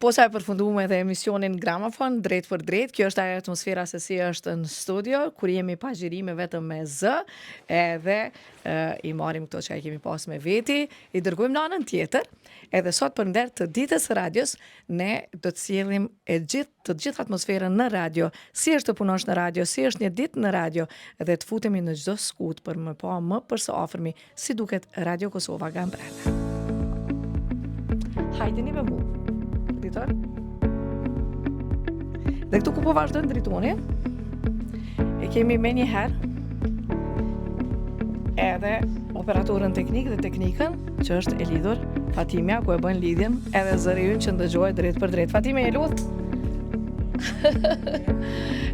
Po sa e përfunduam edhe emisionin Gramofon, drejt për drejt, kjo është ajo atmosfera se si është në studio, kur jemi pa xhirime vetëm me zë, edhe i marrim këto që kemi pas me veti, i dërgojmë në anën tjetër, edhe sot për nder të ditës së radios, ne do të sjellim të gjithë atmosferën në radio, si është të punosh në radio, si është një ditë në radio, edhe të futemi në çdo skut për më pa më përse afërmi si duket Radio Kosova nga brenda. Hajdeni me mu. Dritor? Dhe këtu ku po vazhdojnë dritoni, e kemi me një herë edhe operatorën teknik dhe teknikën, që është e lidhur, Fatimia, ku e bën lidhjen, edhe zëri ynë që ndëgjoj drejt për drejt. Fatimia, e lutë?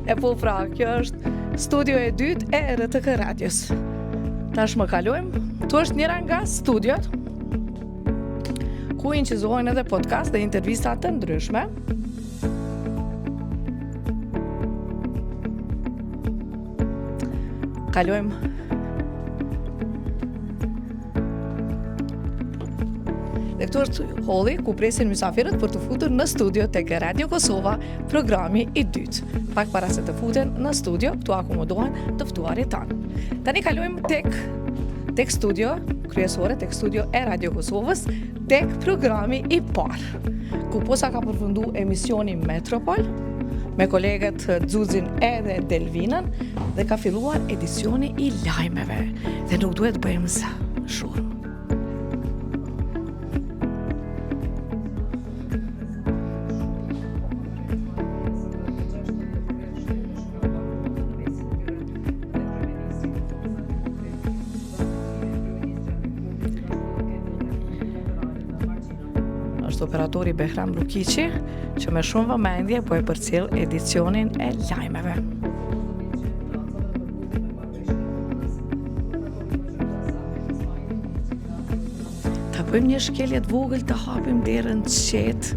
E po pra, kjo është studio e dytë e RTK Radios. Tash më kalojmë, tu është njëra nga studiot, ku incizohen edhe podcast dhe intervista të ndryshme. Kalojmë dhe këtu është holli ku presin mysafirët për të futur në studio tek Radio Kosova, programi i dytë. Pak para se të futen në studio, këtu akomodohen të ftuarit tanë. Tani kalojmë tek studio kryesore, tek studio e Radio Kosovës, tek programi i parë, ku posa ka përfundu emisioni Metropol, me kolegët Xuzin edhe Delvinën, dhe ka filluar edicioni i lajmeve, dhe nuk duhet bëjmë sa shumë. Operatori Behram Rukiqi, që me shumë vëmendje po e përcjell edicionin e lajmeve. Ta bëjmë një shkelje të vogël, të hapim derën qet,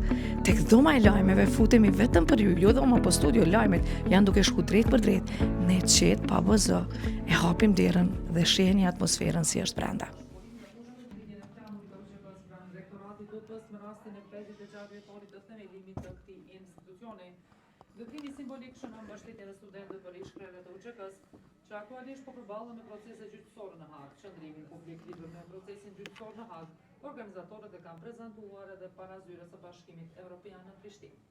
tek dhoma e lajmeve futemi vetëm për ju, jo dhoma po studio lajmet janë duke shku drejt për drejt, ne qet pa bëzë, e hapim derën dhe shihni atmosferën si është brenda. Ndërtimi simbolik shënon mbështetjen e studentëve për ish-krerët e UÇK-s, që aktualisht po përballen me procese gjyqësore në Hag. Qëndrimin publik lidhur me procesin gjyqësor në Hag, organizatorët e kanë prezantuar edhe para zyrës së Bashkimit Evropian në Prishtinë.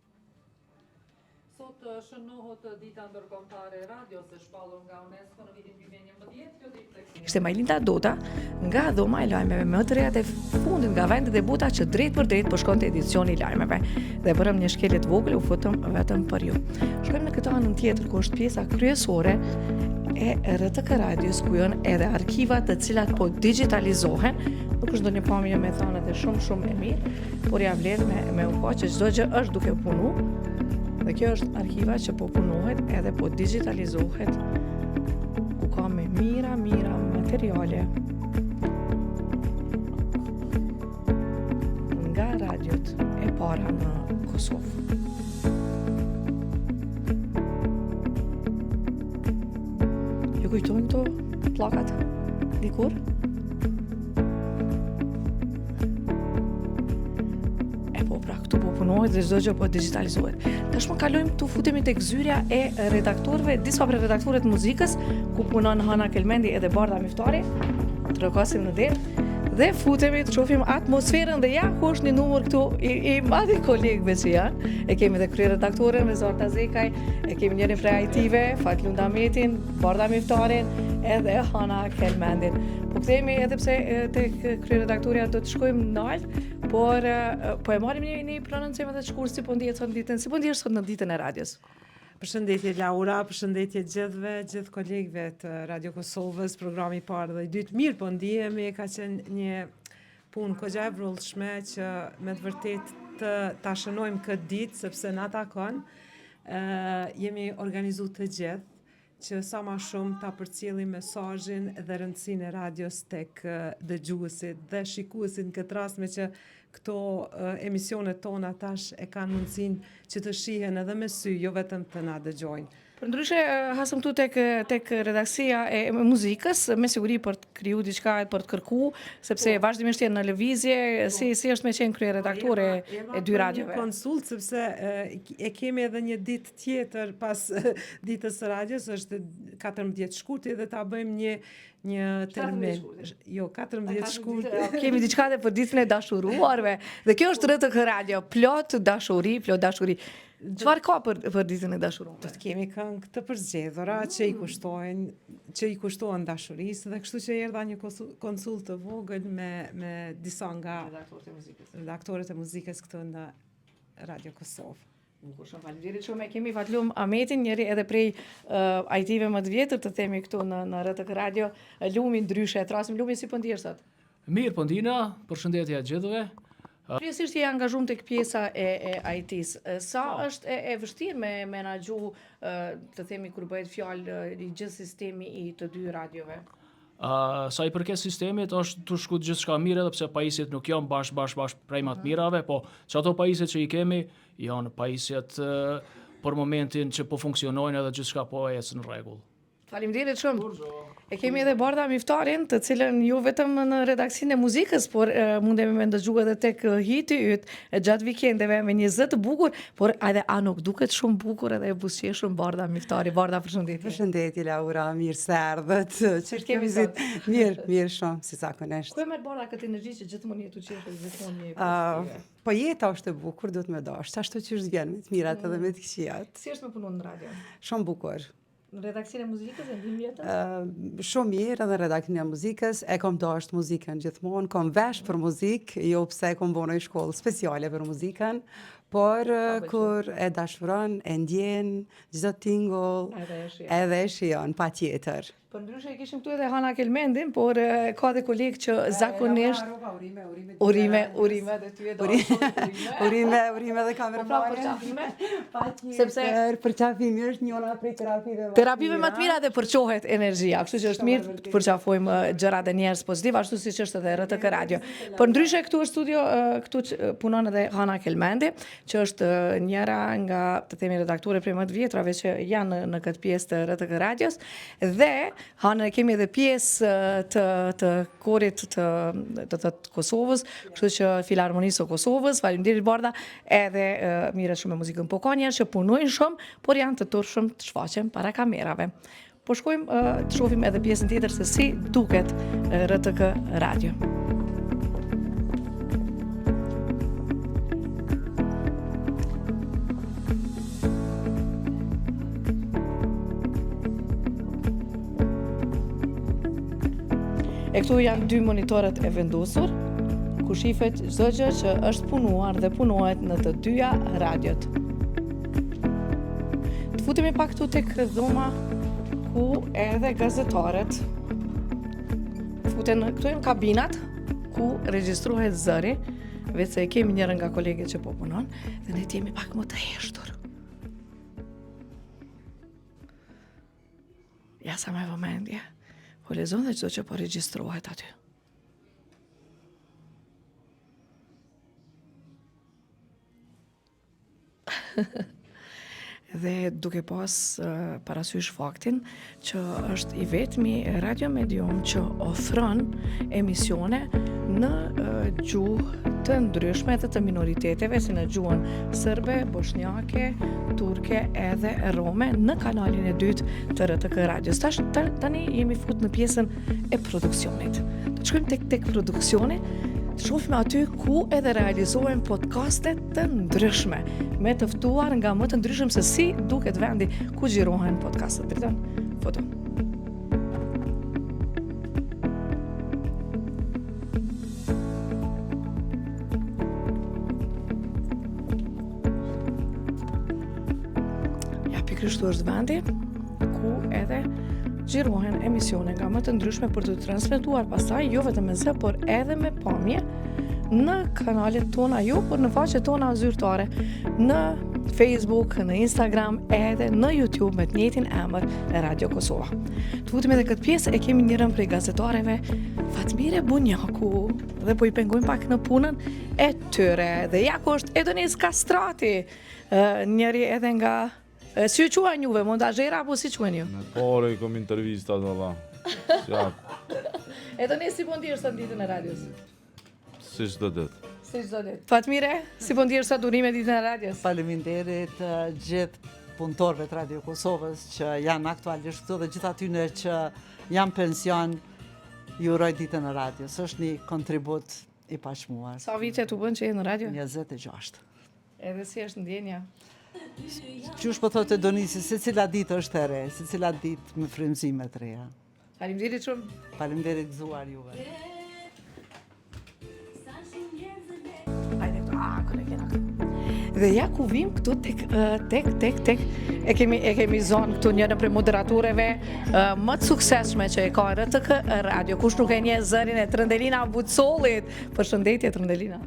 Sot shënohet dita ndërkombëtare e radios e shpallur nga UNESCO në vitin 2011. Kjo ditë ishte Majlinda Dota nga dhoma e lajmeve më të reja të fundit nga vendet e buta që drejt për drejt po shkonte edicioni i lajmeve. Dhe bërëm një shkelje të vogël, u futëm vetëm për ju. Shkojmë në këtë anën tjetër ku është pjesa kryesore e RTK Radios, ku janë edhe arkivat të cilat po digitalizohen. Nuk është ndonjë pamje me thanet e shumë e mirë, por ja vlen me u pa që çdo gjë është duke punu. Dhe kjo është arkiva që po punohet edhe po digitalizohet, ku ka me mira materiale nga radiot e para në Kosovë. Ju kujtojnë to plakat dikur? Këtu po punohet dhe çdo gjë po digitalizohet. Tashmë kalojmë tu futemi tek zyrja e redaktorëve, disa prej redaktorëve të muzikës, ku punon Hana Kelmendi edhe Barda Miftari. Trokasim në derë dhe futemi të shohim atmosferën dhe ja ku është një numër këtu i madh i kolegëve që janë. E kemi edhe kryeredaktoren Zorta Zekaj, e kemi njërin prej IT-ve, Fatlunda Metin, Barda Miftarin edhe Hana Kelmendin. Po kthehemi edhe pse tek kryeredaktoria do të shkojmë nalt, por po e marrim një prononcim edhe të shkurt si po ndihet sot në ditën, si po ndihesh sot në ditën e radios. Përshëndetje Laura, përshëndetje gjithë kolegëve të Radio Kosovës, programi i parë dhe i dytë. Mirë po ndihemi, ka qenë një punë kogja e vrullshme që me të vërtet ta shënojmë këtë ditë, sepse na takon. Jemi organizu të gjithë që sa ma shumë ta përcjellim mesazhin dhe rëndësinë e radios tek dëgjuesit dhe shikuesit, në këtë rast me që këto emisionet tona tash e kanë mundësinë që të shihen edhe me sy, jo vetëm të na dëgjojnë. Përndryshe, hasëm tu tek redaksia e muzikës, me siguri për të kriju diçka e për të kërku, sepse vazhdimisht jenë në lëvizje, si është me qenë krye redaktore e dy radiove? Një konsult, sepse e kemi edhe një ditë tjetër pas ditës së radios, është 14 shkurti dhe ta bëjmë një termin. Jo, 14 shkurti. Kemi diçka dhe për ditën e dashuruarve, dhe kjo është RTK Radio, plot dashuri. Çfarë ka për ditën e dashuruarve? Do të kemi këngë të përzgjedhura që i kushtohen dashurisë dhe kështu që erdha një konsult të vogël me disa nga redaktorët e muzikës këtu në Radio Kosovë. Bukur, shumë faleminderit shumë. Kemi Fatlum Ahmetin, njëri edhe prej IT-ve më të vjetër të themi këtu në RTK Radio. Lumi ndryshe, trasim Lumi, si po ndihesh sot? Mirë, po ndina, përshëndetje gjithëve. Kryesisht je angazhuar tek pjesa e IT-s. Sa është e vështirë me menaxhu, të themi kur bëhet fjalë i gjithë sistemi i të dy radiove? Sa i përket sistemit, është të shku gjithçka mirë, edhe pse pajisjet nuk janë bash prej më të mirave, po që ato pajisjet që i kemi, janë pajisjet për momentin që po funksionojnë edhe gjithçka po ecën në rregull. Faleminderit shumë. E kemi edhe Barda Miftarin, të cilën jo vetëm në redaksinë e muzikës, por mundemi me ndëgju edhe tek hiti yt gjatë vikendeve me një zë të bukur, por edhe a nuk duket shumë bukur edhe e buzëqeshur Barda Miftari. Barda, përshëndetje. Përshëndetje Laura, mirë se erdhët. Çfarë kemi sot? Mirë shumë, si zakonisht. Ku e merr Barda këtë energji që gjithmonë jetu qeshur, gjithmonë je pozitive? Po jeta është e bukur, do të më dash. Ashtu që është vjen me të mirat edhe me të këqijat. Si është me punuar në radio? Shumë bukur. Në redaksinë e muzikës e ndihmë jetën? Shumë mirë edhe redaksinë e muzikës, e kam dashur muzikën gjithmonë, kam vesh për muzikë, jo pse kam bënë një shkollë speciale për muzikën, por kur e dashuron, e ndjen çdo tingull, edhe e shijon patjetër. Për ndryshe e kishim këtu edhe Hana Kelmendin, por ka dhe kolegë që zakonisht urime dhe ty e dashur. Urime dhe kamermane. Sepse për qafimi është njëra prej terapive. Terapive më të mira dhe përqohet energjia, kështu që është mirë të përqafojmë gjërat e njerëz pozitiv, ashtu siç është edhe RTK Radio. Por ndryshe këtu në studio këtu punon edhe Hana Kelmendi, që është njëra nga, të themi, redaktore prej më të vjetrave që janë në këtë pjesë të RTK Radios, dhe Hanë kemi edhe pjesë të korit të Kosovës, kështu që Filharmonisë së Kosovës, faleminderit Barda, edhe mirë shumë me muzikën, po ka njerëz që punojnë shumë, por janë të turshëm të shfaqen para kamerave. Po shkojmë të shohim edhe pjesën tjetër se si duket RTK Radio. E këtu janë dy monitorët e vendosur, ku shifet çdo gjë që është punuar dhe punohet në të dyja radiot. Të futemi pak këtu tek dhoma ku edhe gazetarët futen, këtu janë kabinat ku regjistrohet zëri, vetë se e kemi njërën nga kolegët që po punon, dhe ne jemi pak më të heshtur. Ja sa me vëmendje. Po lezon dhe çdo që po regjistrohet aty. Dhe duke pas parasysh faktin që është i vetmi radio medium që ofron emisione në gjuhë të ndryshme dhe të minoriteteve, si në gjuhën serbe, bosnjake, turke edhe rome në kanalin e dytë të RTK Radios. Tani jemi fut në pjesën e produksionit. Të shkojmë tek produksioni, të shohim aty ku edhe realizohen podcaste të ndryshme, me të ftuar nga më të ndryshëm se si duket vendi ku xhirohen podcastet. Dritan, foto. Kështu është vendi ku edhe xhirohen emisione nga më të ndryshme për të transmetuar pastaj jo vetëm me zë, por edhe me pamje në kanalet tona, jo, por në faqet tona zyrtare, në Facebook, në Instagram, edhe në YouTube me të njëjtin emër Radio Kosova. Të futim edhe këtë pjesë, e kemi njërën prej gazetareve, Fatmire Bunjaku, dhe po i pengojmë pak në punën e tyre. Dhe jako është Edonis Kastrati, njëri edhe nga Si ju quajnë juve, montazhera apo si quajnë ju? Në pare kom intervistat valla. E do ne si po ndjerë sot ditën e radios? Si çdo ditë. Si çdo ditë. Fatmire, si po ndjerë sot urime ditën e radios? Faleminderit gjithë punëtorëve të Radio Kosovës që janë aktualisht këtu dhe gjithë atyre që janë pension, ju uroj ditën e radios. Është një kontribut i paqmuar. Sa vite tu bën që je në radio? 26. Edhe si është ndjenja? Qysh po thotë Donisi, se cila ditë është e re, se cila ditë me frymëzime të reja. Faleminderit shumë. Faleminderit gëzuar juve. Hajde këtu, kolegina. Dhe ja ku vim këtu tek e kemi zonë këtu njërën prej moderatoreve më të suksesshme që e ka RTK Radio. Kush nuk e nje zërin e Trëndelina Bucollit. Përshëndetje Trëndelina.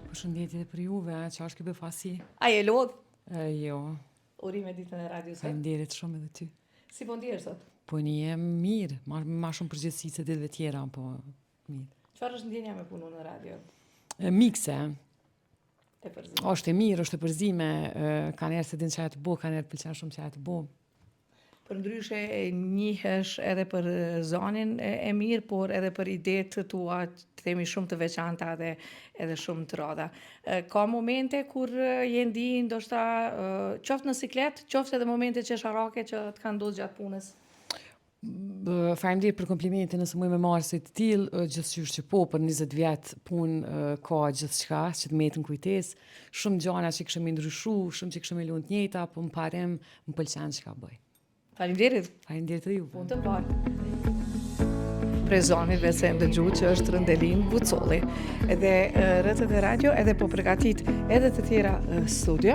Përshëndetje për juve, që është këtë befasi? A je lodh? Jo. Urime ditën e radios. Faleminderit shumë edhe ty. Si po ndjesh sot? Po një jem mirë, ma shumë përgjithësi se ditëve tjera, po mirë. Çfarë është ndjenja me punën në radio? Mikse. E përzime. Është e mirë, është e përzime, ka njerë se din që të bo, ka njerë pëlqen shumë që të bo. Për ndryshe e njihesh edhe për zonin e mirë, por edhe për idetë tua të themi shumë të veçanta dhe edhe shumë të rralla. Ka momente kur je ndi ndoshta qoftë në siklet, qoftë edhe momente që sharake që të kanë ndodhur gjatë punës. Faleminderit për komplimentin, nëse muj me marrë se të tillë, gjithçysh që po, për 20 vjet punë ka gjithçka që të metën kujtesë, shumë gjëra që kishim ndryshu, shumë që kishim lënë të njëjta, po më parem më pëlqen çka bëj. Faleminderit. Faleminderit edhe juve. Punë të mbarë. Prej zonave se më dëgju që është Trëndelin Bucolli. Edhe RTK Radio edhe po përgatit edhe të tjera studio.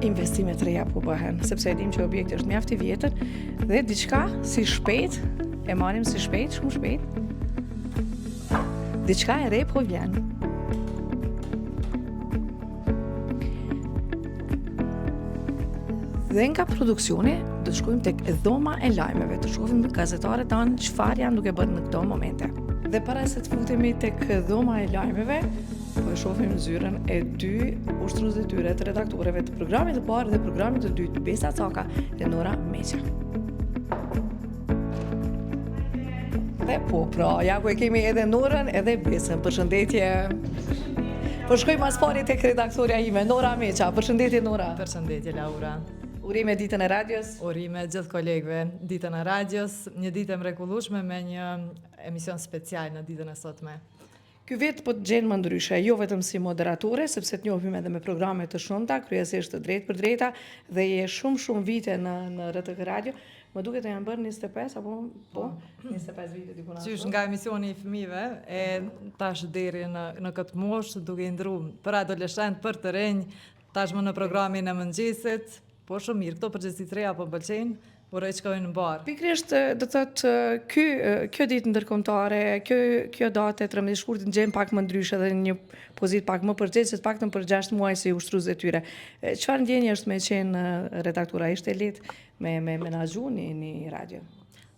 Investime të reja po bëhen, sepse e dim që objekti është mjaft i vjetër dhe diçka si shpejt, e marrim si shpejt, shumë shpejt. Diçka e re po vjen. Dhe nga produksioni do të shkojmë tek dhoma e lajmeve, të shohim gazetarët tanë çfarë janë duke bërë në këto momente. Dhe para se të futemi tek dhoma e lajmeve, po e shohim zyrën e dy ushtrues të tyre të redaktorëve të programit të parë dhe programit të dytë, Besa Caka dhe Nora Meqa. Dhe po, pra, ja ku e kemi edhe Norën edhe Besën. Përshëndetje. Po shkoj mas pari tek redaktorja ime, Nora Meqa. Përshëndetje Nora. Përshëndetje Laura. Urime ditën e radios. Urime gjithë kolegëve ditën e radios, një ditë e mrekullueshme me një emision special në ditën e sotme. Ky vit po të gjenë më ndryshe, jo vetëm si moderatore, sepse të njohim edhe me programe të shumta, kryesisht të drejtë për drejta, dhe je shumë vite në RTK Radio. Më duket të janë bërë 25 apo po 25 vite diku na. Qysh nga emisioni i fëmijëve e tash deri në këtë moshë duke i ndruar për adoleshent, për të rinj, tashmë në programin e mëngjesit. Po shumë mirë, këto përgjithësi të reja po pëlqejnë, uroj që shkojnë në barë. Pikrisht, do thotë, kjo ditë ndërkombëtare, kjo datë 13 shkurtit gjen pak më ndryshe dhe një pozitë pak më përgjithëse, të paktën për 6 muaj si ushtrues e tyre. Çfarë ndjenje është me qenë redaktora? Ishte lehtë me menaxhu një radio?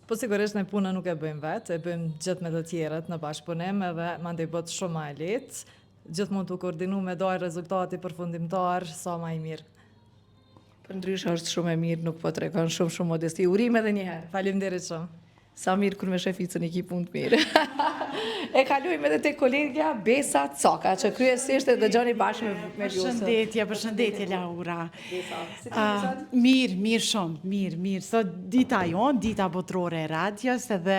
Po sigurisht ne punën nuk e bëjmë vetë, e bëjmë gjithë me të tjerët në bashkëpunim edhe mandej bëhet shumë më e lehtë. Gjithmonë të koordinu me dojë rezultati përfundimtar sa më i mirë. Për ndryshe është shumë e mirë, nuk po tregon shumë modesti. Urime edhe një herë. Faleminderit shumë. Sa mirë kur me sheficën i ki punë të mirë. E kalojmë edhe te kolegja Besa Caka, që kryesisht e dëgjoni bashkë me Ljusën. Përshëndetje Laura. Besa, si të sot? Mirë shumë, mirë. Sot dita jonë, dita botërore e radios edhe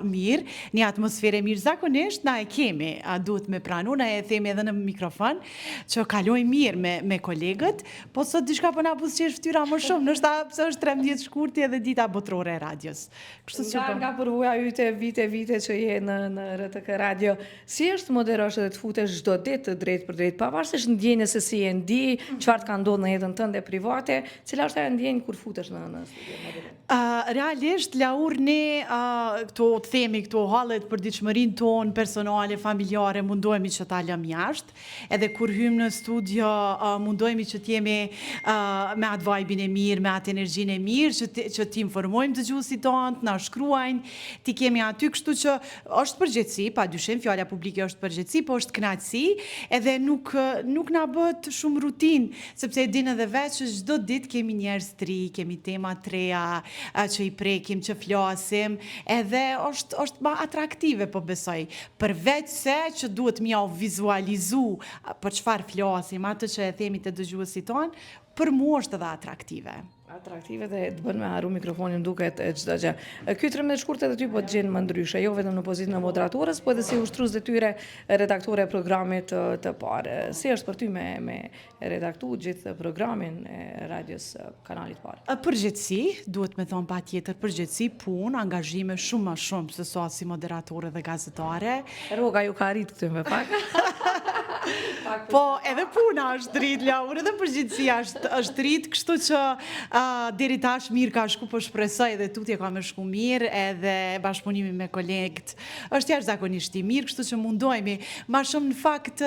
mirë, një atmosfere mirë zakonisht, na e kemi, duhet me pranu, na e themi edhe në mikrofon, që kaloj mirë me kolegët, po sot diçka po na buzëqesh fytyra më shumë, nështë pse është 13 shkurti edhe dita botërore e radios. Nga përvuja yte vite që je në RTK Radio, si është moderosh dhe të futesh çdo ditë të drejtë për drejtë, pavarësisht ndjenjes se si e ndi, çfarë ka ndodhur në jetën tënde private, cila është ajo ndjenjë kur futesh në studio? Realisht, Laur, ne këto të themi, këto hallet për ditëshmërinë tonë personale, familjare, mundohemi që ta lëmë jashtë, edhe kur hymë në studio, mundohemi që t'jemi me atë vajbin e mirë, me atë energjinë e mirë, që t'informojmë dëgjuesit tonë, na shkruajnë, bajnë, ti kemi aty, kështu që është përgjithësi, pa dyshim, fjala publike është përgjithësi, po është kënaqësi, edhe nuk na bëhet shumë rutinë, sepse e dinë edhe vetë që çdo ditë kemi njerëz të ri, kemi tema të reja që i prekim, që flasim, edhe është ma atraktive, po besoj. Përveç se që duhet mja vizualizu për çfarë flasim, atë që e themi të dëgjuesit tonë, për mu është edhe atraktive. Atraktive dhe të bën me haru mikrofonin duket çdo gjë. Ky 13 shkurtë edhe ty po të gjen më ndryshe, jo vetëm në pozitën e moderatorës, po edhe si ushtrues detyre redaktore e programit të parë. Si është për ty me redaktu gjithë programin e radios kanalit parë? Përgjithësi, duhet me thonë patjetër përgjithësi, punë, angazhime shumë më shumë se sa si moderatore dhe gazetare. Rroga ju ka arrit këtu me pak. Po, edhe puna është rrit, Laur, edhe përgjithësia është rrit, kështu që deri tash mirë ka shku, po shpresoj edhe tutje ka me shku mirë, edhe bashkëpunimi me kolegët është jashtëzakonisht i mirë, kështu që mundohemi. Ma shumë në fakt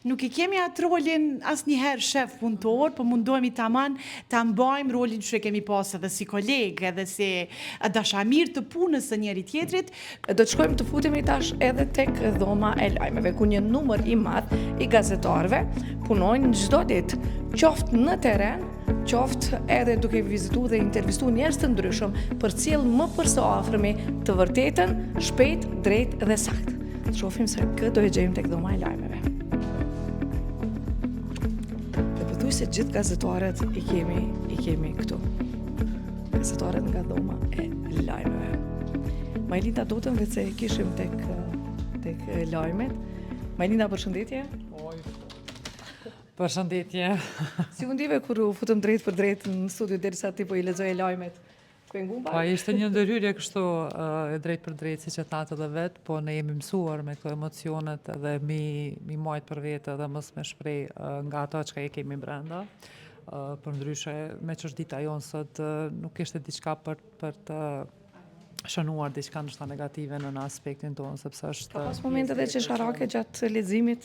nuk i kemi atë rolin asnjëherë shef punëtor, po mundohemi tamam ta mbajmë rolin që kemi pas edhe si kolegë, edhe si dashamir të punës së njëri tjetrit. Do të shkojmë të futemi tash edhe tek dhoma e lajmeve, ku një numër i madh i gazetarëve punojnë çdo ditë, qoftë në teren, qoftë edhe duke vizitu dhe intervistu njerëz të ndryshëm për cilë më përse afërmi të vërtetën, shpejt, drejt dhe sakt. Të shohim se këtë do e gjejmë tek dhoma e lajmeve. Dhe pëthuj se gjithë gazetarët i kemi këtu. Gazetarët nga dhoma e lajmeve. Majlinda do të vetë se kishim tek lajmet. Majlinda, përshëndetje. Përshëndetje. Si u ndive kur u futëm drejt për drejt në studio derisa ti po i lexoje lajmet? Pengun Pa ishte një ndërhyrje kështu e drejt për drejt, si që thatë edhe vetë, po ne jemi mësuar me këto emocionet edhe mi majtë për vetë edhe mos me shprej nga ato që i kemi brenda. Për ndryshe, me që është dita jonë sot, nuk ishte diçka për të shënuar diçka nështë negative në aspektin tonë, sepse është... Ka pas momente dhe që sharake gjatë leximit?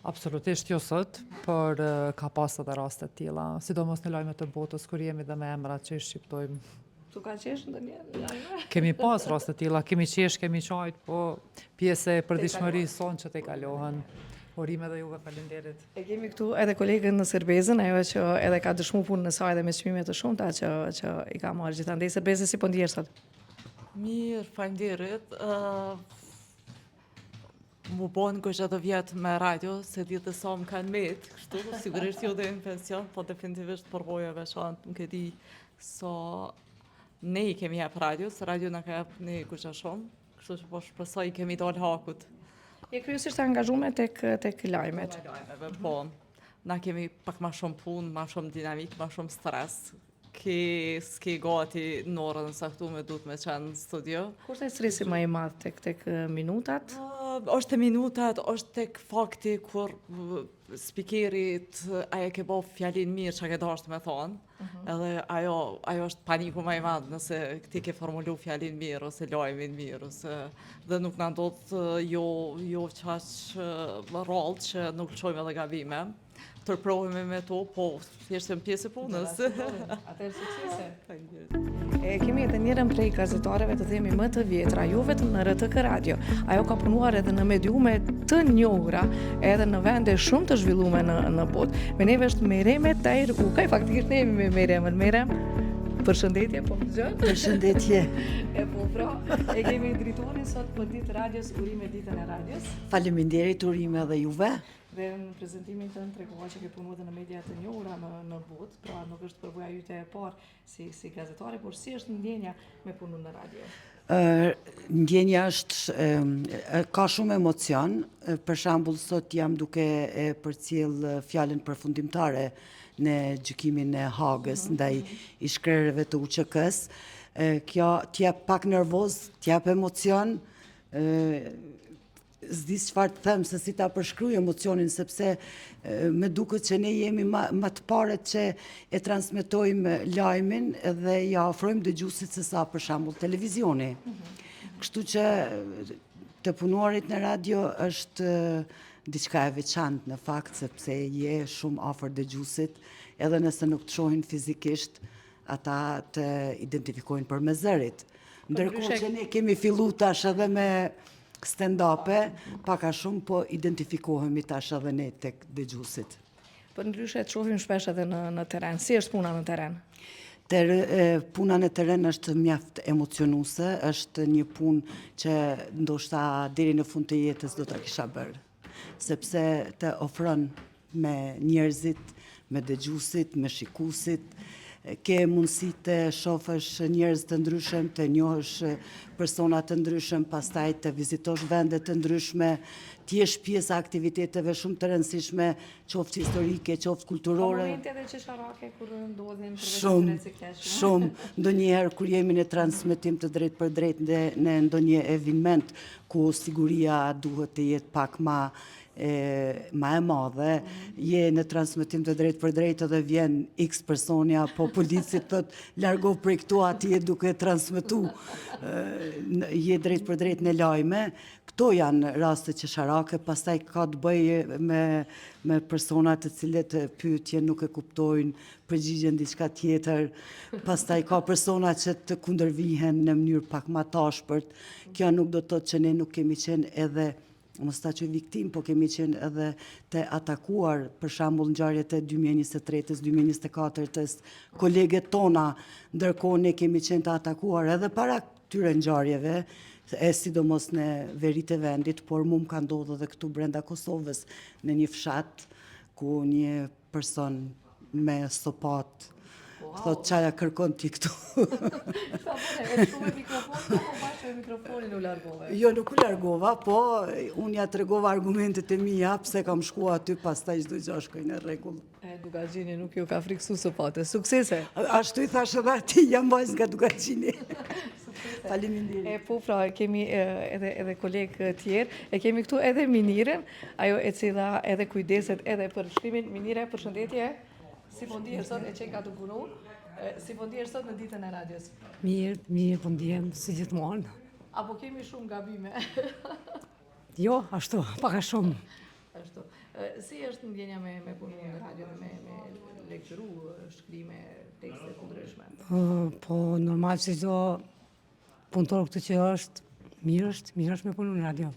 Absolutisht jo sot, por ka pas edhe raste tilla, sidomos në lajmet të botës, kur jemi dhe me emrat që i shqiptojmë. Tu ka qesh ndonjë lajme? Kemi pas raste tilla, kemi qesh, kemi qajt, po pjesë e përditshmërisë sonë që te kalohen. Urime dhe juve, faleminderit. E kemi këtu edhe kolegën në Serbezën, ajo që edhe ka dëshmu punë në saj dhe me çmime të shumta që i ka marrë gjithandej. Serbezë, si po ndihesh sot? Mirë, faleminderit. Mu bon kështë atë vjetë me radio, se ditë sa më kanë metë, kështu, sigurisht jo dhe në pension, po definitivisht përvoja veçantë më këti sa ne i kemi jep radio, se radio në ka jep ne kështë shumë, kështu që po shpresoj i kemi dalë hakut. Je kryesisht angazhume tek lajmet. Po, na kemi pak ma shumë punë, ma shumë dinamik, ma shumë stres, s'ke gati në orën saktume duhet me qenë në studio. Kur është stresi më i madh tek minutat? Është te minutat, është tek fakti kur spikerit aja ke bo fjalin mirë që ke dashtë me thonë, edhe ajo është paniku më i madh nëse ti ke formulu fjalin mirë ose lajmin mirë, ose dhe nuk na ndodh jo qaq rrallë që nuk çojmë edhe gabime. Tërprovime me to, po thjesht pjesë e punës. Atëherë suksese. Kemi edhe njërën prej gazetareve të themi më të vjetra, jo vetëm në RTK Radio. Ajo ka punuar edhe në mediume të njohura, edhe në vende shumë të zhvillume në botë. Me neve është Mereme Tajr Ukaj, faktikisht ne jemi me Meremën. Merem, përshëndetje, po më dëgjon? Përshëndetje. E po pra, e kemi dritorin sot për ditë radios, urime ditën e radios. Faleminderit, urime edhe juve. Dhe në prezentimin të në tregova që ke punu edhe në media të njohura në botë, pra nuk është përvoja jyte e parë si gazetare, por si është ndjenja me punu në radio? Ndjenja është, ka shumë emocion, për shembull sot jam duke e përcjell fjalën përfundimtare në gjykimin e Hagës ndaj ish-krerëve të UÇK-s. Kjo t'jep pak nervoz, t'jep emocion, s'di çfarë të them se si ta përshkruaj emocionin, sepse me duket që ne jemi më të parët që e transmetojmë lajmin dhe ja ofrojmë dëgjuesit se sa për shembull televizioni. Kështu që të punuarit në radio është diçka e veçantë në fakt, sepse je shumë afër dëgjuesit, edhe nëse nuk të shohin fizikisht, ata të identifikojnë përmes zërit. Ndërkohë që ne kemi fillu tash edhe me stand-up-e, paka shumë po identifikohemi tash edhe ne tek dëgjuesit. Për ndryshe të shohim shpesh edhe në teren. Si është puna në teren? Puna në teren është mjaft emocionuese, është një punë që ndoshta deri në fund të jetës do ta kisha bërë. Sepse të ofron me njerëzit, me dëgjuesit, me shikuesit, ke mundësi të shofësh njerëz të ndryshëm, të njohësh persona të ndryshëm, pastaj të vizitosh vende të ndryshme, të jesh pjesë aktiviteteve shumë të rëndësishme, qoftë historike, qoftë kulturore. Ka momente edhe qesharake kur ndodhin Shumë. Ndonjëherë kur jemi në transmetim të drejt për drejt në ndonjë eveniment ku siguria duhet të jetë pak ma e madhe, je në transmetim të drejt për drejt edhe vjen X personja, po policit thot largo prej këtu atje duke transmetu, je drejt për drejt në lajme. Këto janë raste qesharake, pastaj ka të bëjë me persona të cilët pyetje nuk e kuptojnë, përgjigjen diçka tjetër, pastaj ka persona që të kundërvihen në mënyrë pak ma tashpërt. Kjo nuk do të thotë që ne nuk kemi qenë edhe mos ta që viktim, po kemi qenë edhe të atakuar, për shembull ngjarjet e 2023-s, 2024-s, koleget tona, ndërkohë ne kemi qenë të atakuar edhe para këtyre ngjarjeve, sidomos në veri të vendit, por mu më ka ndodhur edhe këtu brenda Kosovës, në një fshat, ku një person me sopat thot qaja kërkon ti këtu. E shumë e mikrofon, po bashkë e mikrofonin u largove? Jo, nuk u largova, po unë ja tregova argumentet e mia, pse kam shkuar aty, pastaj çdo gjë shkoi në rregull. Dugaxhini nuk ju ka friksu sopate. Suksese! Ashtu i thash edhe atij, jam vajzë nga Dugaxhini. Faleminderit. Po pra, kemi edhe kolegë tjerë, e kemi këtu edhe Minirën, ajo e cila edhe kujdeset edhe për shkrimin. Minire, përshëndetje. Si po ndihesh sot e që ka të punu? Si po ndihesh sot në ditën e radios? Mirë po ndihem, si gjithmonë. Apo kemi shumë gabime? Jo, ashtu, paka shumë. Ashtu. Si është ndjenja me punu në radio dhe me lekçëru shkrime, tekste të ndryshme? Po, normal që çdo punëtor këtë që është, mirë është me punu në radio.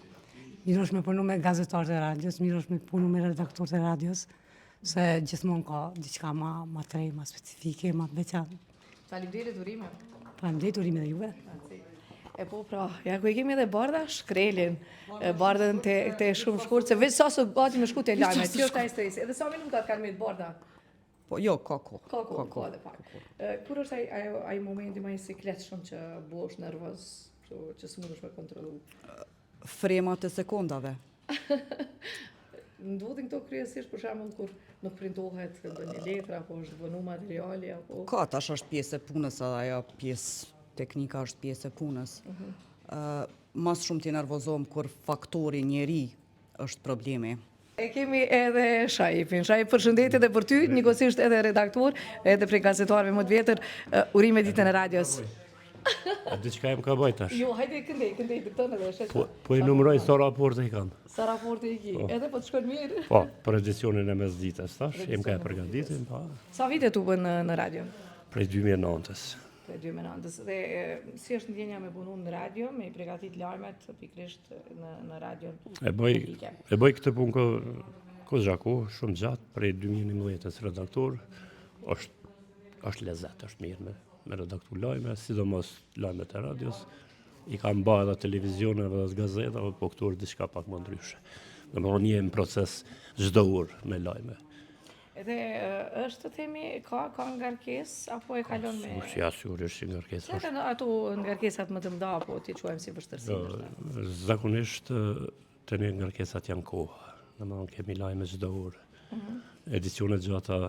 Mirë është me punu me gazetarët e radios, mirë është me punu me redaktorët e radios, se gjithmonë ka diçka ma trej, ma specifike, ma veçantë. Faleminderit urime. Faleminderit urime dhe juve. E po pra, ja ku e kemi edhe Barda Shkrelin, Bardën të shumë shkurtë, se veç sa së gati me shku të lajme, jo ta i stresi. Edhe sa minutat kanë me të Barda? Po jo, ka ko. Ka dhe pak. Kur është ai momenti ma i sikletshëm që bosh nervoz, që s'mundesh me kontrollu? Fremat e sekondave. Ndodhin këto kryesisht për shembull kur nuk printohet ndonjë letër apo është vënë materiali apo Ka tash është pjesë e punës, edhe ajo pjesë teknika është pjesë e punës. Mas shumë t'i nervozohem kur faktori njeri është problemi. E kemi edhe Shaipin. Shaip, përshëndetje edhe për ty, njëkohësisht edhe redaktor, edhe prej gazetarëve më të vjetër, urime ditën e radios. A diçka em ka bëjt tash? Jo, hajde këndej të tonë edhe shetë. Po i numëroj sa raporte i kanë. Sa raporte i ki, edhe po të shkon mirë. Po, për edicionin e mesditës tash, jem ka e përgatitur, po. Sa vite tu bën në radio? Prej 2009-s. Prej 2009-s. Dhe si është ndjenja me punu në radio, me i përgatit lajmet pikrisht në radio? E bëj këtë punë ko zhaku, shumë gjatë, prej 2011-s redaktor, është lezet, është mirë me redaktu lajme, sidomos lajmet e radios, i kam ba edhe televizioneve dhe gazetave, po këtu është diçka pak më ndryshe. Dhe më një në proces çdo orë me lajme. Edhe është të themi, ka ngarkes, apo e kalon me... Sigurisht ngarkes. Se ka ato ngarkesat më të mëdha, apo ti quajmë si vështërsi? Zakonisht të një ngarkesat janë kohë. Dhe më kemi lajme çdo orë. Edicionet gjata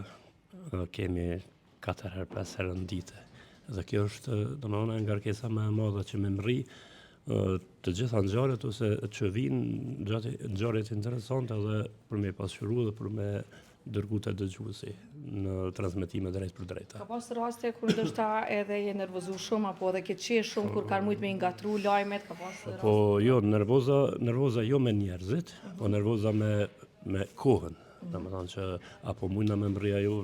kemi 4 herë 5 herë në dite. Dhe kjo është, domethënë, ngarkesa më e madhe që më mri të gjitha ngjarjet ose që vinë ngjarjet interesante edhe për me pasqyru dhe për me dërgu të dëgjuesi në transmetime drejt për drejta. Ka pas raste kur ndoshta edhe je nervozu shumë apo edhe ke qesh shumë kur kanë mujt me ngatru lajmet, ka pas raste? Po jo, nervoza jo me njerëzit, po nervoza me kohën. Domethënë që apo mujna me mri ajo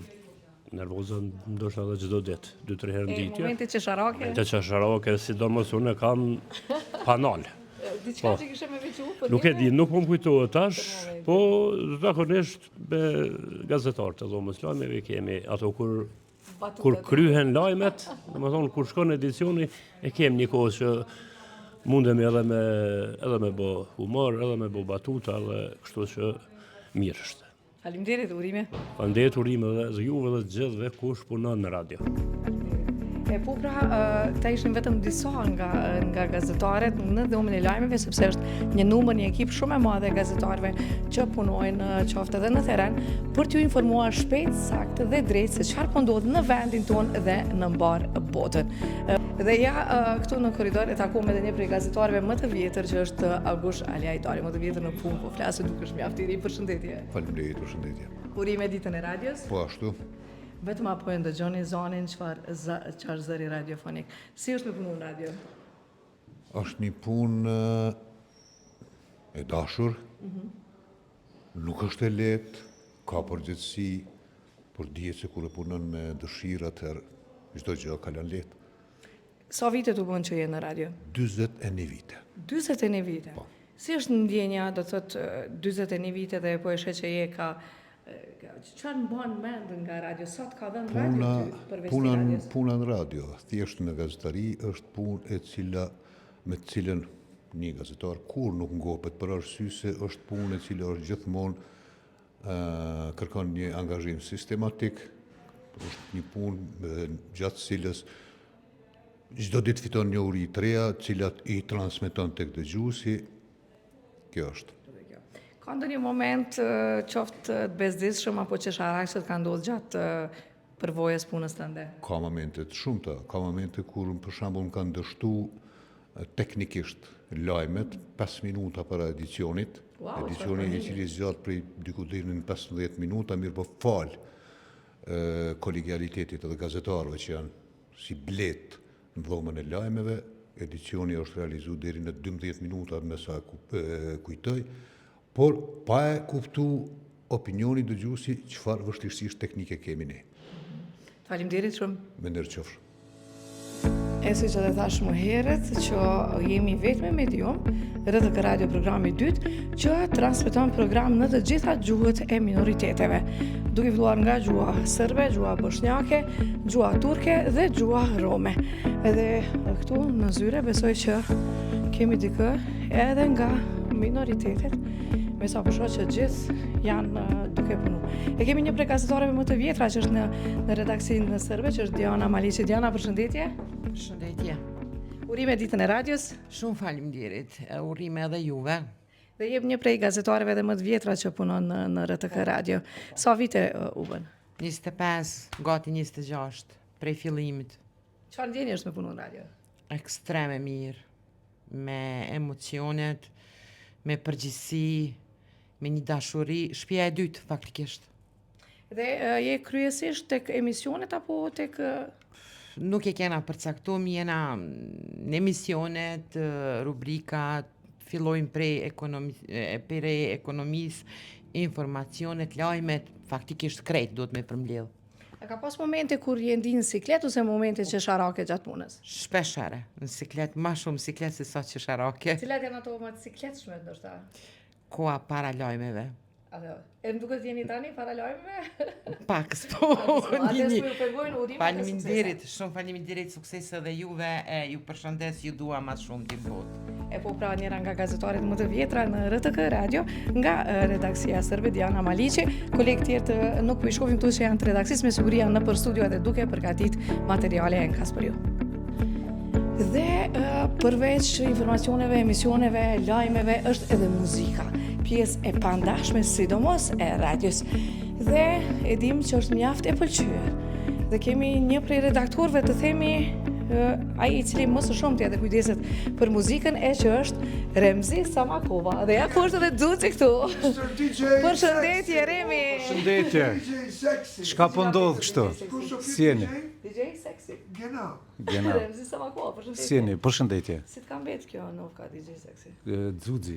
nervoza ndoshta edhe çdo ditë, 2-3 herë në ditë. Momente qesharake? Momente qesharake, sidomos unë kam panal. Diçka që kishe me veçu? Nuk e di, nuk më kujtohet tash, po zakonisht me gazetarët e dhomës lajmeve kemi ato kur kryhen lajmet, domethënë kur shkon edicioni e kemi një kohë që mundemi edhe me bë humor, edhe me bë batuta, edhe kështu që mirë është. Faleminderit, urime. Faleminderit, urime dhe juve dhe të gjithëve kush punon në radio. Po pra, ta ishin vetëm disa nga gazetarët në dhomën e lajmeve, sepse është një numër, një ekip shumë e madhe gazetarëve që punojnë qoftë edhe në terren për t'ju informuar shpejt, saktë dhe drejt se çfarë po ndodh në vendin tonë dhe në mbar botën. Dhe ja, këtu në korridor e takuam edhe një prej gazetarëve më të vjetër që është Augush Ali Ajdari, më të vjetër në punë, po flasë dukesh mjaft i ri. Përshëndetje. Faleminderit, përshëndetje. Urime ditën e radios. Po ashtu. Vetëm apo e ndëgjoni zonin çfarë zëri radiofonik. Si është me punu në radio? Është një punë e dashur, nuk është e lehtë, ka përgjegjësi, por dihet se kur e punon me dëshirë atëherë çdo gjë kalon lehtë. Sa vite tu bën që je në radio? 41 vite. 41 vite? Po. Si është ndjenja, do të thotë 41 vite dhe po e sheh që je ka çfarë mban mend nga radio? Sa të ka dhënë radio ty përveç radios? Puna në radio, thjesht në gazetari është punë e cila me të cilën një gazetar kur nuk ngopet për arsye se është punë e cila është gjithmonë kërkon një angazhim sistematik, është një punë gjatë cilës çdo ditë fiton një uri të reja, cilat i transmeton tek dëgjuesi. Kjo është. Ka ndonjë moment qoftë të bezdisshëm apo qesharak që të ka ndodhur gjatë përvojës punës tënde? Ka momente të shumta, ka momente kur për shembull më kanë dështu teknikisht lajmet 5 minuta para edicionit. Edicioni i cili zgjat prej diku deri në 15 minuta, mirë po fal kolegialitetit edhe gazetarëve që janë si blet në dhomën e lajmeve, edicioni është realizuar deri në 12 minuta me sa kujtoj, por pa e kuptu opinioni dëgjuesi çfarë vështirësisht teknike kemi ne. Faleminderit shumë. Me ndërqofsh. E si që dhe thash më herët që jemi vetëm medium, RTK Radio programi 2, që transmeton program në të gjitha gjuhët e minoriteteve, duke filluar nga gjuha serbe, gjuha bosnjake, gjuha turke dhe gjuha rome. Edhe këtu në zyre besoj që kemi dikë edhe nga minoritetet, me sa përshoj që gjithë janë duke punu. E kemi një prej gazetarëve më të vjetra që është në redaksinë serbe, që është Diana Maliqi. Diana, përshëndetje. Përshëndetje. Urime ditën e radios. Shumë faleminderit. Urime edhe juve. Dhe jep një prej gazetarëve dhe më të vjetra që punon në RTK Radio. Sa vite u bën? 25, gati 26, prej fillimit. Çfarë ndjeni është me punu në radio? Ekstreme mirë, me emocionet, me përgjithësi, me një dashuri, shtëpia e dytë faktikisht. Dhe je kryesisht tek emisionet apo tek Nuk e kena përcaktuar, jena në emisionet, rubrikat, fillojmë prej ekonomisë, informacionet, lajmet, faktikisht krejt duhet me përmbledh. A ka pas momente kur je ndi në siklet ose momente që sharake gjatë punës? Shpeshere, në siklet, ma shumë siklet se sa që sharake. Cilat janë ato më të sikletshme ndoshta? Koha para lajmeve. E më duket jeni tani para lajmeve? Pak s'po. Faleminderit, shumë faleminderit, suksese dhe juve, ju përshëndes, ju dua më shumë ti botë. E po pra njëra nga gazetarët më të vjetra në RTK Radio, nga redaksia serbe Diana Maliqi, kolegë tjerë nuk po i shohim këtu që janë të redaksisë, me siguri janë nëpër studio dhe duke përgatit materiale e nkas për ju. Dhe përveç informacioneve, emisioneve, lajmeve, është edhe muzika, pjesë e pandashme sidomos e radios. Dhe e dim që është mjaft e pëlqyer. Dhe kemi një prej redaktorëve të themi ai i cili më së shumti edhe kujdeset për muzikën e që është Remzi Samakova. Dhe ja ku është edhe Duci këtu. Përshëndetje Remi. Përshëndetje. Çka po ndodh kështu? Si jeni? DJ Sexy. Gjena. Remzi Samako, përshëndetje. Si jeni? Përshëndetje. Si të ka mbet kjo Novka DJ Seksi? Xuxi.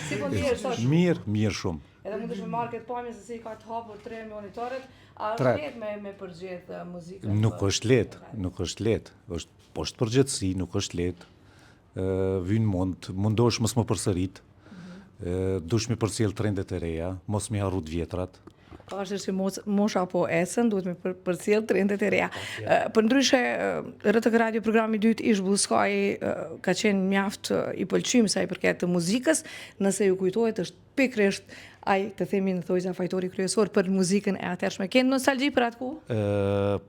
Si po ndihesh sot? Mirë shumë. Edhe mundesh me marrë këtë pamje se si ka të hapur 3 monitoret, a është lehtë me përgjedh muzikën? Nuk është lehtë. Është poshtë përgjithësi, nuk është lehtë. Vyn mundosh mos më përsërit. Dush mi përcjell trendet e reja, mos mi harru të vjetrat. Ka është që mosha po esën, duhet me përcjell trendet e reja. Për ndryshe, RTK Radio programi 2 ish Blueskaj ka qenë mjaft i pëlqym sa i përket të muzikës, nëse ju kujtohet është pikrisht ai të themi në thojza fajtori kryesor për muzikën e atërshme. Keni nostalgji për atë kohë?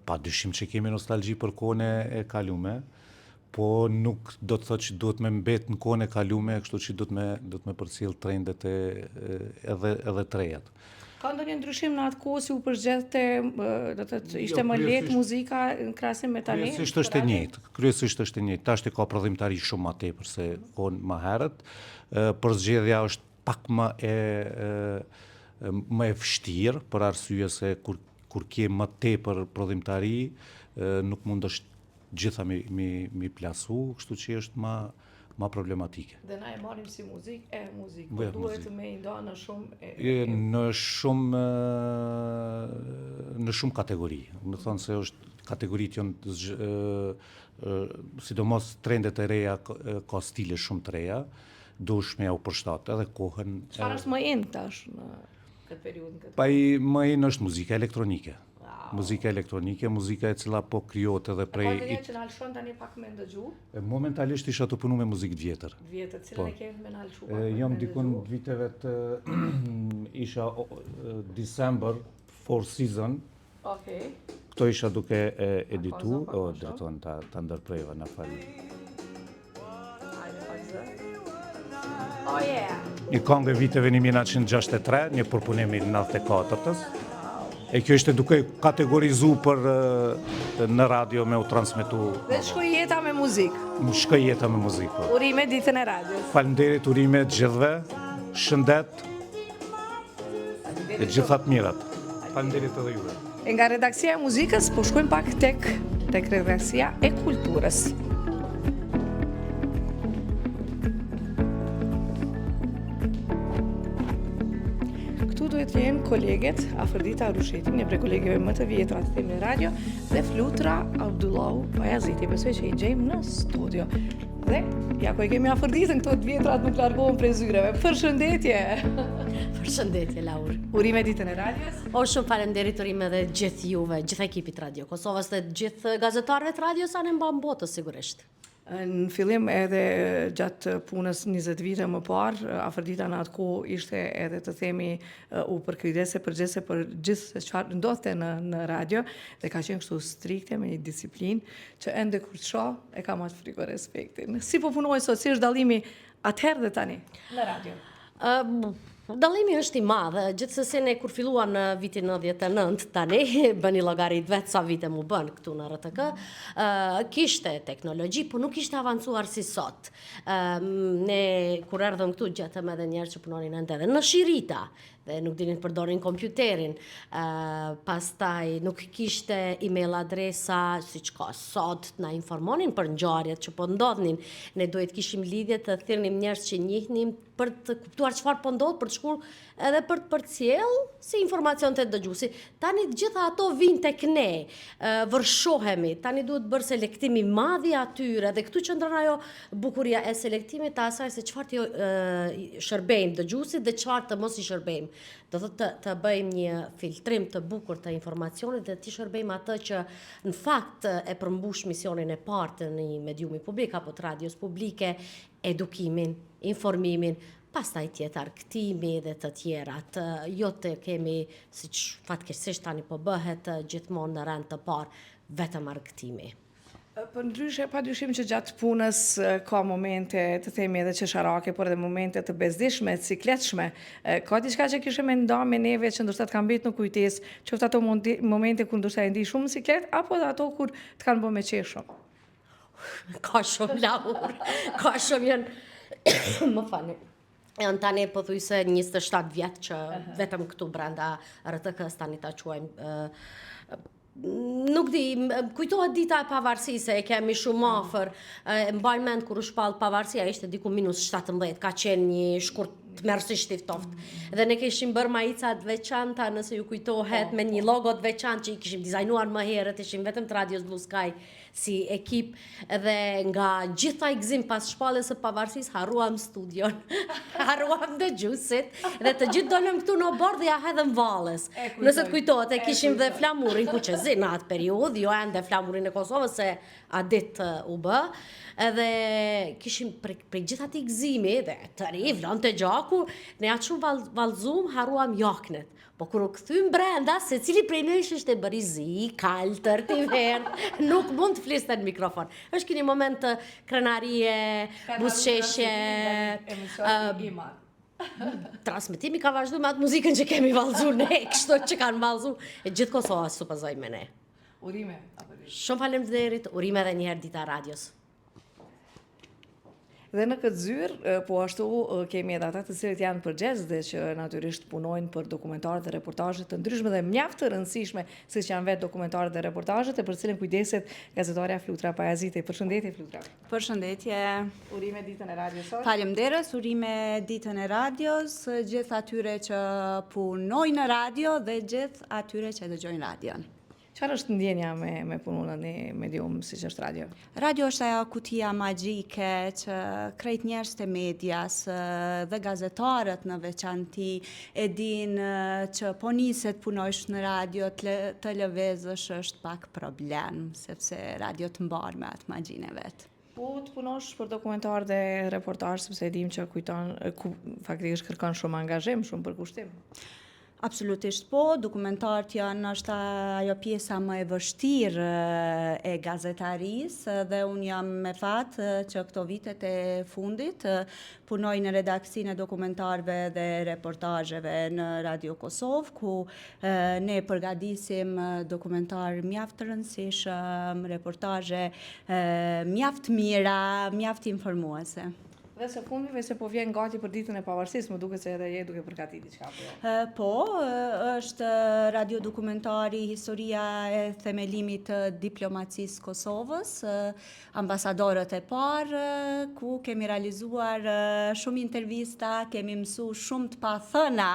Pa dyshim që kemi nostalgji për kohën e kalume, po nuk do të thotë që duhet me mbet në kohën e kalume, kështu që duhet me përcjell trendet edhe të rejat. Ka ndonjë ndryshim në atë kohë si u përgjithte, do të thotë ishte më lehtë muzika në krahasim me tani? Kryesisht është e njëjtë. Tash ka prodhimtari shumë më tepër se kohën më herët. Përzgjedhja është pak më e vështirë për arsye se kur ke më tepër prodhimtari, nuk mund është gjitha mi plasu, kështu që është ma problematike. Dhe na e marrim si muzikë, po duhet me i nda në shumë... Në shumë kategori. Më thonë se është kategoritë janë, sidomos trendet e reja ka stile shumë të reja, dush me u përshtatë edhe kohën... Çfarë është më in tash në këtë periudhë? Pa i më in është muzika elektronike. Muzika elektronike, muzika e cila po krijohet edhe prej... Ka ndonjë që na lëshon tani pak me ndëgju? Momentalisht isha të punu me muzikë të vjetër. Vjetër, cilën e kemi me na lëshu pak? Jam dikun viteve të isha December, Four Season. Okej. Këto isha duke editu, drejton ta ndërprejva në falë. Oh yeah! Një këngë e viteve 1963, një përpunim i 94-tës. E kjo ishte duke kategorizu për në radio me u transmitu. Dhe shkoj jeta me muzikë. Shkoj jeta me muzikë. Urime ditën e radios. Faleminderit, urime të gjithëve, shëndet, e gjithat mirat. Faleminderit edhe juve. E nga redaksia e muzikës, po shkojmë pak tek redaksia e kulturës. Duhet të jenë koleget Afërdita Rusheti, një prej kolegeve më të vjetra të themi në radio, dhe Flutra Abdullahu Pajaziti. Besoj që i gjejmë në studio. Dhe ja ku e kemi Afërditën, këto të vjetrat nuk largohen prej zyreve. Përshëndetje! Përshëndetje, Laur. Urime ditën e radios. O, shumë falenderit urime dhe gjithë juve, gjithë ekipit Radio Kosovës dhe gjithë gazetarëve të radios anë mba në botës, sigurisht. Në fillim edhe gjatë punës 20 vite më parë, Afërdita në atë kohë ishte edhe të themi u përkujdese përgjithse për gjithë se çfarë ndodhte në radio dhe ka qenë kështu strikte me një disiplinë që ende kur të shoh e kam atë frikë respektin. Si po punoj sot, si është dallimi atëherë dhe tani në radio? Dallimi është i madh, gjithsesi ne kur filluan në vitin 99 tani bëni llogarit vetë sa vite mu bën këtu në RTK, kishte teknologji, po nuk ishte avancuar si sot. Ne kur erdhëm këtu gjetëm edhe njerëz që punonin ende në Shirita dhe nuk dinin të përdorin kompjuterin. Pastaj nuk kishte email adresa siç ka sot, na informonin për ngjarjet që po ndodhnin. Ne duhet kishim lidhje të thirrnim njerëz që njihnim për të kuptuar çfarë po ndodh, për të shkuar edhe për të përcjell si informacion të dëgjuesi. Tani të gjitha ato vijnë tek ne, vërshohemi. Tani duhet bërë selektimi i madh i atyre dhe këtu qëndron ajo bukuria e selektimit të asaj se çfarë shërbejmë dëgjuesit dhe çfarë të mos i shërbejmë. Do të bëjmë një filtrim të bukur të informacionit dhe të shërbejmë atë që në fakt e përmbush misionin e parë të një mediumi publik apo të radios publike, edukimin, informimin, pastaj tjetër argëtimi dhe të tjerat. Jo të kemi, siç fatkeqësisht tani po bëhet gjithmonë në rend të parë, vetëm argëtimi. Për ndryshe, pa dyshim që gjatë punës ka momente të themi edhe qesharake, por edhe momente të bezdishme, cikletshme. Ka diçka që kishe me nda me neve që ndoshta të kanë mbet në kujtesë, qoftë ato momente kur ndoshta e ndi shumë ciklet, apo ato kur të kanë bërë me qeshëm? Ka shumë Laur, ka shumë janë, më falni. Janë tani pothuajse 27 vjet që vetëm këtu brenda RTK-s tani ta quajmë nuk di, kujtohet dita e pavarësisë, e kemi shumë afër. Mbaj mend kur u shpall pavarësia, ishte diku -17, ka qenë një shkurt mërësisht i ftoftë. Dhe ne kishim bërë majicat veçanta, nëse ju kujtohet, me një logo të veçantë që i kishim dizajnuar më herët, ishim vetëm të Radios Blue Sky si ekip, dhe nga gjitha i gzim pas shpalljes së pavarësisë harruam studion, harruam dëgjuesit, dhe të gjithë dolëm këtu në bord dhe ja hedhëm Vallës. Nëse të kujtohet, e kishim dhe flamurin Kuqezi në atë periudhë, jo ende flamurin e Kosovës se a ditë u bë, edhe kishim prej gjitha ti gzimi, dhe të ri, vlon të gjaku, ne atë shumë valzum, harruam jaknet. Po kur u kthym brenda, se cili prej nesh ishte bërizi, kaltër, t'i verdh, nuk mund të fliste në mikrofon. Është kini moment të krenarie, buzëqeshje, transmetimi ka vazhdu me atë muzikën që kemi valzu ne, kështu që kanë valzu, e gjithë Kosova supozoj me ne. Urime. Shumë faleminderit, urime edhe njëherë dita radios. Dhe në këtë zyrë, po ashtu kemi edhe ata të cilët janë përgjegjës dhe që natyrisht punojnë për dokumentarët dhe reportazhet të ndryshme dhe mjaft të rëndësishme, siç janë vetë dokumentarët dhe reportazhet, e për cilën kujdeset gazetarja Flutra Pajaziti. Përshëndetje Flutra. Përshëndetje. Urime ditën e radios sot. Faleminderit, urime ditën e radios, gjithë atyre që punojnë në radio dhe gjithë atyre që dëgjojnë radion. Çfarë është ndjenja me punën në një medium siç është radio? Radio është ajo kutia magjike që krejt njerëz të medias dhe gazetarët në veçanti e dinë që po niset punojsh në radio, të lëvezësh është pak problem, sepse radio të mbar me atë magjinë e vet. Po të punosh për dokumentar dhe reportazh, sepse e dim që faktikisht kërkon shumë angazhim, shumë përkushtim. Absolutisht po, dokumentarët janë është ajo pjesa më e vështirë e gazetarisë dhe unë jam me fatë që këto vitet e fundit punoj në redaksinë e dokumentarëve dhe reportazheve në Radio Kosovë, ku ne përgatisim dokumentar mjaft të rëndësishëm, reportazhe mjaft mira, mjaft informuese. Dhe së fundmi, se po vjen gati për ditën e pavarësisë, më duket se edhe je duke përgatitur diçka apo jo? Po, është radiodokumentari historia e themelimit të diplomacisë Kosovës, ambasadorët e parë, ku kemi realizuar shumë intervista, kemi mësu shumë të pathëna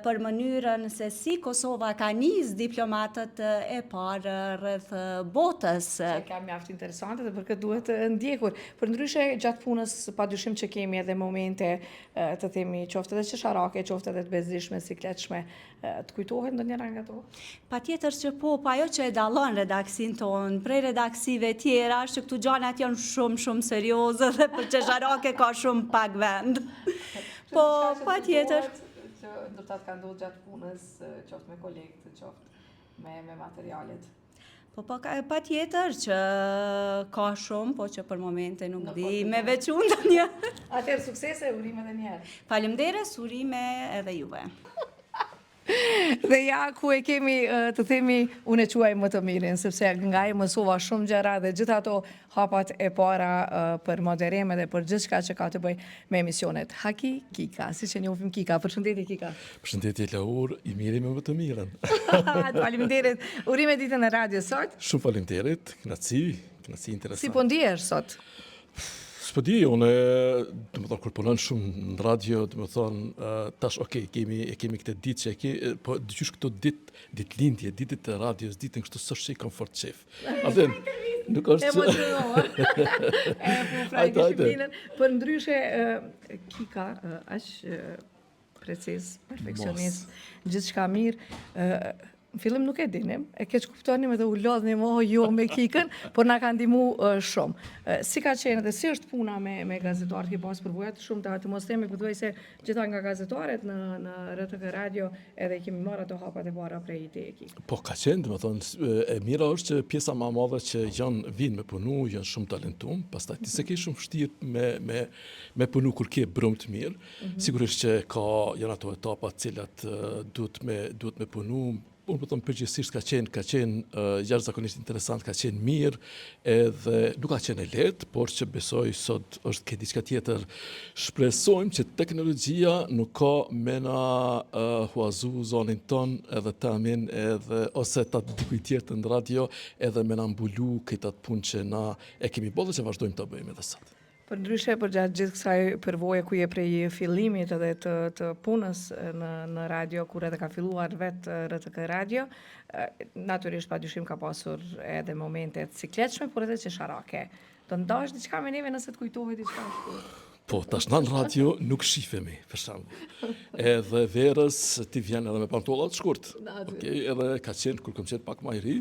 për mënyrën se si Kosova ka nis diplomatët e parë rreth botës. Që ka mjaft interesante dhe për këtë duhet ndjekur. Përndryshe gjatë punës padyshim që kemi edhe momente të themi qoftë edhe qesharake, qoftë edhe të bezdishme, sikletshme, të kujtohet ndonjëra nga ato? Patjetër që po, ajo që e dallon redaksin tonë prej redaksive tjera është që këtu gjanat janë shumë serioze dhe për qesharake ka shumë pak vend. Po, patjetër. Që ndërtat ka ndodhur gjatë punës, qoftë me kolegët, qoftë me materialet. Po patjetër që ka shumë, po që për momente nuk di me veçun ndonjë. Atëherë suksese, urime edhe një herë. Faleminderit, urime edhe juve. Dhe ja ku e kemi të themi unë e quaj më të mirin, sepse nga e mësova shumë gjëra dhe gjitha ato hapat e para për moderime dhe për gjithçka që ka të bëj me emisionet. Haki Kika, si që njohim Kika. Përshëndetje Kika. Përshëndetje Laur, i miri me më të mirën. Faleminderit. Urime ditën e radios sot. Shumë faleminderit, knaci interesant. Si po ndihesh sot? S'po di, unë, dhe më thonë, kur punon shumë në radio, dhe më thonë, tash, kemi këtë ditë që po dëgjush këto ditë lindje, ditët e radios, ditën kështu së shi komfort qef. Adhe, nuk është që... Për ndryshe, Kika, është precis, perfekcionist, gjithë shka mirë, në fillim nuk e dinim, e keq kuptonim edhe u lodhnim jo me Kikën, por na ka ndihmu shumë. Si ka qenë dhe si është puna me gazetarët, ke pas përvojat shumë të mos themi përduaj se gjitha nga gazetarët në RTK Radio edhe kemi marrë ato hapat e para prej ite e Kikë. Po ka qenë, dhe më thonë, e mira është që pjesa ma madhe që vinë me punu, janë shumë talentum, pastaj ti se ke shumë vështirë me punu kur ke brumt mirë, sigurisht që janë ato etapat cilat duhet me punu, unë po them përgjithsisht ka qenë jashtëzakonisht interesant, ka qenë mirë, edhe nuk ka qenë e lehtë, por që besoj sot është ke diçka tjetër. Shpresojmë që teknologjia nuk ka me na huazu zonin ton edhe tamin edhe ose ta dikuj tjetër në radio edhe me na mbulu këtë punë që na e kemi bërë dhe që vazhdojmë ta bëjmë edhe sot. Për ndryshe, për gjatë gjithë kësaj përvoje ku je prej fillimit edhe të punës në radio, kur edhe ka filluar vetë RTK Radio, natyrisht pa dyshim ka pasur edhe momente të cikletshme, por edhe qesharake. Do ndash diçka me neve nëse të kujtohet diçka shkurt? Po, tash në radio nuk shifemi, për shembull. Edhe verës ti vjen edhe me pantolla të shkurt. Okej, edhe ka qenë kur kam qenë pak më i ri,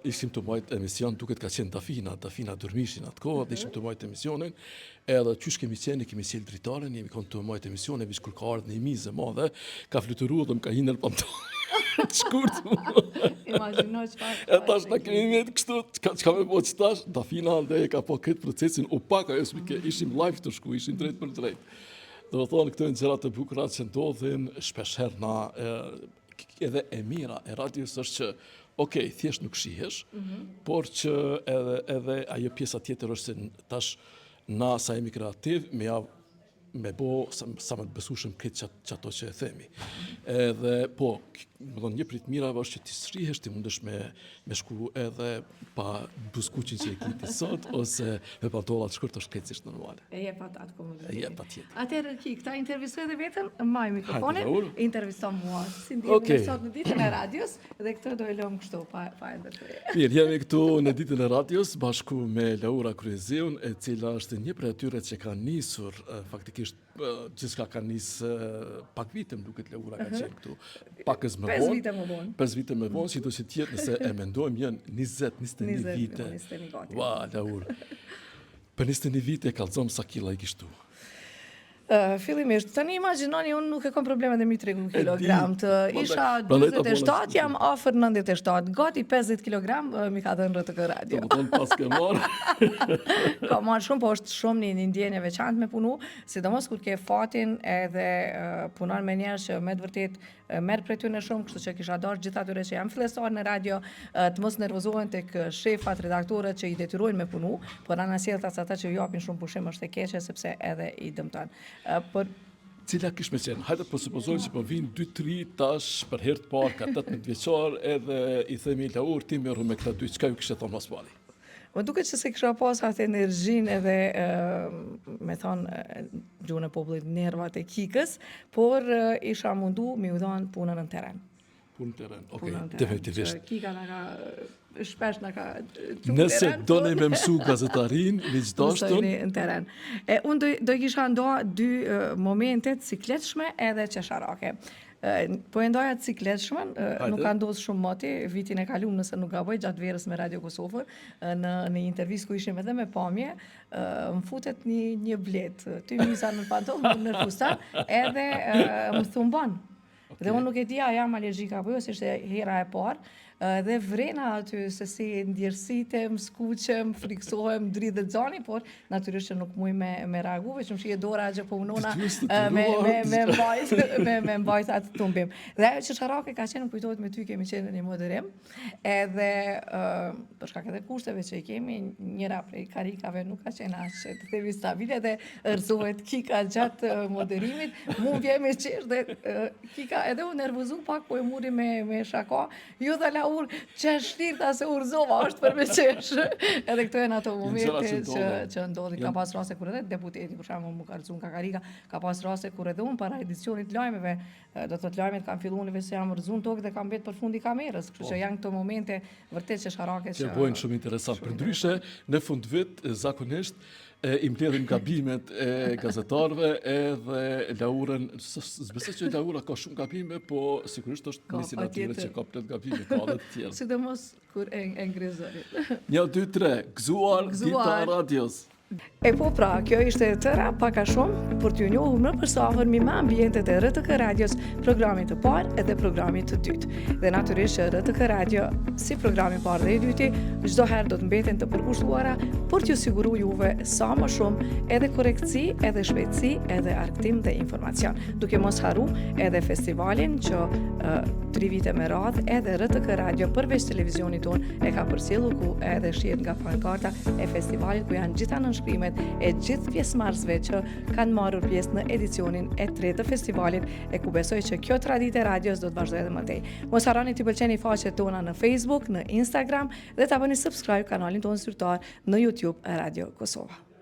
ishim të majtë emision, duket ka qenë Dafina Durmishin atë kohë, dhe ishim të majtë emisionin, edhe qysh kemi sjell dritaren, jemi konë të majtë emisionin, vish kur ka ardhur në mizë e madhe, ka fluturuar dhe më ka hinë në pantolla. Shkurt. Imagjino çfarë. E tash na kemi vetë kështu, çka më bëu tash, Dafina ande ka po këtë procesin u pak ajo se ishim live të shku, ishim drejt për drejt. Do të thonë këto janë gjëra të bukura që ndodhin shpeshherë na edhe e mira e radios është që okej, thjesht nuk shihesh, por që edhe ajo pjesa tjetër është se tash na sa jemi kreativ me bo sa më të besueshëm këtë ato që e themi. Edhe po, më thonë një prit mirave është që ti shrihesh, ti mundesh me shku edhe pa buskuqin që e kiti sot, ose me pantolla të shkurt është keqësisht normale. E jep atë komunitet. E jep atjetër. Atëherë këta intervistoj edhe vetëm, maj mikrofonin, interviston mua. Si ndihemi Okej. sot në ditën e radios, dhe këtë do e lëm kështu pa e ndërtuar. Mirë, jemi këtu në ditën e radios bashku me Laura Kryeziun, e cila është një prej atyre që ka nisur faktikisht gjithçka ka pak vite, më duket Laura ka qenë këtu. Pakës më 5 vite më vonë. 5 vite më vonë, sido që tjetë nëse e mendojmë janë 20-21 vite. 21 gati. Ua, Laura. Për 21 vite e kallëzon sa kila i kishtu. Fillimisht, tani imagjinoni unë nuk e kam probleme dhe mi 3 kilogram të isha 27, jam afër 97, gati 50 kilogram mi ka dhënë RTK Radio. Do të thonë pas ke marrë. Ka marrë shumë, po është shumë një ndjenjë e veçantë me punu, sidomos kur ke fatin edhe punon me njerëz që me të vërtet merr prej tyre shumë, kështu që kisha dashur gjithë atyre që janë fillestar në radio të mos nervozohen tek shefat, redaktorët që i detyrojnë me punu, por anasjelltas ata që japin shumë pushim është e keqe sepse edhe i dëmton. Por Cila kish me qenë? Hajde po supozojmë që po vinë 2-3 tash për herë të parë ka 18 vjeçar edhe i themi Laur ti merru me këta dy, çka ju kishte thonë mos pali? Më duket që se kisha pas atë energjinë edhe me thonë gjuhën e popullit nervat e kikës, por isha mundu mi u dhënë punën në terren. Punë në terren, okej, definitivisht. Kika na ka shpesh na ka Nëse doni me mësu gazetarin, miqdashtun në terren. Unë do i kisha ndoa 2 momente të cikletshme edhe qesharake. Po e ndoja cikletshmën, nuk ka ndodhur shumë moti, vitin e kaluar nëse nuk gaboj gjatë verës me Radio Kosovë, në intervistë ku ishim edhe me pamje, më futet një blet, ty misa në pantollë, në fustan, edhe më thumbon. Dhe unë nuk e dija jam alergjika apo jo, se ishte hera e parë, dhe vrena aty se si ndjerësitem, skuqem, friksohem, dridhet zani, por natyrisht që nuk muj me reagu, veç më shije dora që po unona me mbajt atë tumbim. Dhe ajo qesharake ka qenë, kujtohet me ty kemi qenë një moderim, edhe për shkak edhe kushteve që i kemi, njëra prej karikave nuk ka qenë ashtë të themi stabile dhe rëzohet kika gjatë moderimit, mu vje me qesh dhe kika edhe u nervozu pak, po e muri me shaka, ju dhe Laur, që shtirta se urzova është për me qesh. Edhe këto e në ato momente që ndodhi. Ka pas rase kur edhe deputeti, për shembull, mu ka rëzun Kakarika, ka pas rase kur edhe unë para edicionit lajmeve, do të lajmet kam fillu në se jam rëzun tokë dhe kam betë për fundi kamerës, kështu që janë këto momente vërtet që sharake që bojnë shumë interesant. Për ndryshe, në fund vit, zakonisht, i mbledhim gabimet e gazetarëve edhe Laurën, s'besoj që Laura ka shumë gabime, po sigurisht është nisin atyre që ka plot gabime, ka edhe të tjerë. Sidomos kur e ngrizoj. 1, 2, 3, gëzuar dita e radios. E po pra, kjo ishte tëra paka shumë për t'ju njohur më përsafërmi me ambientet e RTK Radios, programit të parë edhe programit të dytë. Dhe natyrisht që RTK Radio, si programi parë dhe i dyti, çdo herë do të mbeten të përkushtuara për t'ju siguru juve sa më shumë edhe korektësi, edhe shpejtësi, edhe argëtim dhe informacion. Duke mos haru edhe festivalin që 3 vite me radhë edhe RTK Radio përveç televizionit ton e ka përcjellur ku edhe shihet nga pankarta e festivalit ku janë gjitha nënshkrimet e gjithë pjesëmarrësve që kanë marrur pjesë në edicionin e 3 të festivalit e ku besoj që kjo traditë e radios do të vazhdojë edhe më tej. Mos harroni t'i pëlqeni faqet tona në Facebook, në Instagram dhe ta bëni subscribe kanalin tonë zyrtar në YouTube Radio Kosova.